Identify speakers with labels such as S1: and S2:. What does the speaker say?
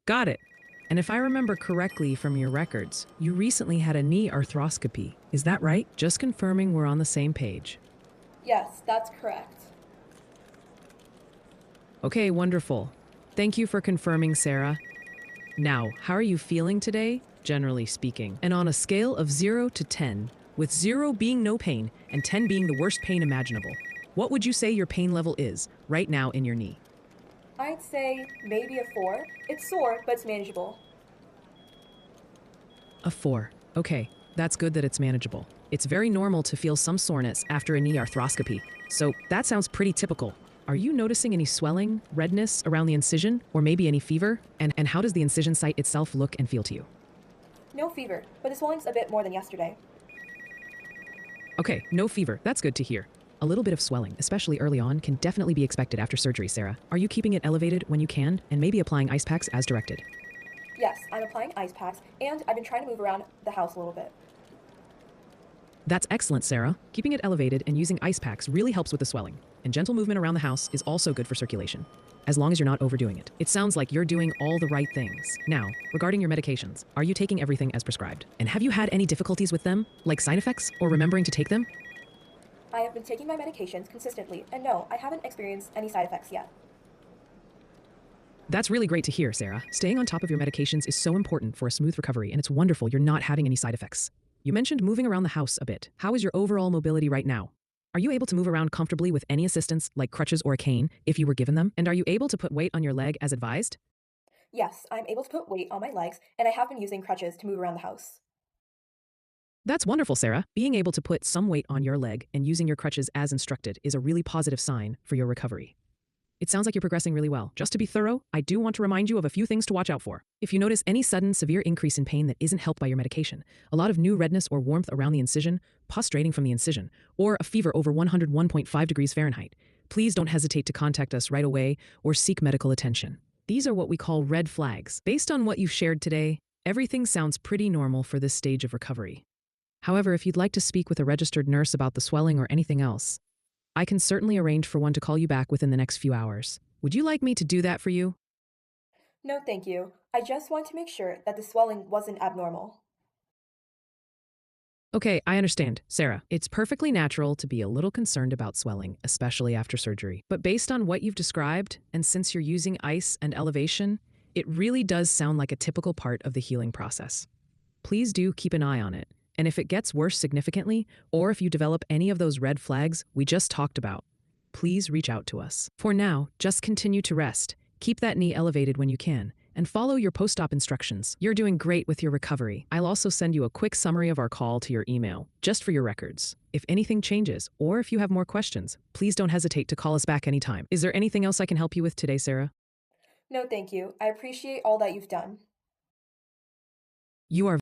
S1: Got it. And if I remember correctly from your records, you recently had a knee arthroscopy. Is that right? Just confirming we're on the same page.
S2: Yes, that's correct.
S1: Okay, wonderful. Thank you for confirming, Sarah. Now, how are you feeling today, generally speaking? And on a scale of 0 to 10, with 0 being no pain and 10 being the worst pain imaginable, what would you say your pain level is right now in your knee?
S2: I'd say maybe a 4. It's sore, but it's manageable.
S1: A 4. Okay, that's good that it's manageable. It's very normal to feel some soreness after a knee arthroscopy, so that sounds pretty typical. Are you noticing any swelling, redness around the incision, or maybe any fever? And how does the incision site itself look and feel to you?
S2: No fever, but the swelling's a bit more than yesterday.
S1: Okay, no fever. That's good to hear. A little bit of swelling, especially early on, can definitely be expected after surgery, Sarah. Are you keeping it elevated when you can, and maybe applying ice packs as directed?
S2: Yes, I'm applying ice packs, and I've been trying to move around the house a little bit.
S1: That's excellent, Sarah. Keeping it elevated and using ice packs really helps with the swelling. And gentle movement around the house is also good for circulation, as long as you're not overdoing it. It sounds like you're doing all the right things. Now, regarding your medications, are you taking everything as prescribed? And have you had any difficulties with them, like side effects, or remembering to take them?
S2: I have been taking my medications consistently, and no, I haven't experienced any side effects yet.
S1: That's really great to hear, Sarah. Staying on top of your medications is so important for a smooth recovery, and it's wonderful you're not having any side effects. You mentioned moving around the house a bit. How is your overall mobility right now? Are you able to move around comfortably with any assistance, like crutches or a cane, if you were given them? And are you able to put weight on your leg as advised?
S2: Yes, I'm able to put weight on my legs, and I have been using crutches to move around the house.
S1: That's wonderful, Sarah. Being able to put some weight on your leg and using your crutches as instructed is a really positive sign for your recovery. It sounds like you're progressing really well. Just to be thorough, I do want to remind you of a few things to watch out for. If you notice any sudden, severe increase in pain that isn't helped by your medication, a lot of new redness or warmth around the incision, pus draining from the incision, or a fever over 101.5 degrees Fahrenheit, please don't hesitate to contact us right away or seek medical attention. These are what we call red flags. Based on what you've shared today, everything sounds pretty normal for this stage of recovery. However, if you'd like to speak with a registered nurse about the swelling or anything else, I can certainly arrange for one to call you back within the next few hours. Would you like me to do that for you?
S2: No, thank you. I just want to make sure that the swelling wasn't abnormal.
S1: Okay, I understand, Sarah. It's perfectly natural to be a little concerned about swelling, especially after surgery. But based on what you've described, and since you're using ice and elevation, it really does sound like a typical part of the healing process. Please do keep an eye on it. And if it gets worse significantly, or if you develop any of those red flags we just talked about, please reach out to us. For now, just continue to rest, keep that knee elevated when you can, and follow your post-op instructions. You're doing great with your recovery. I'll also send you a quick summary of our call to your email, just for your records. If anything changes, or if you have more questions, please don't hesitate to call us back anytime. Is there anything else I can help you with today, Sarah?
S2: No, thank you. I appreciate all that you've done.
S1: You are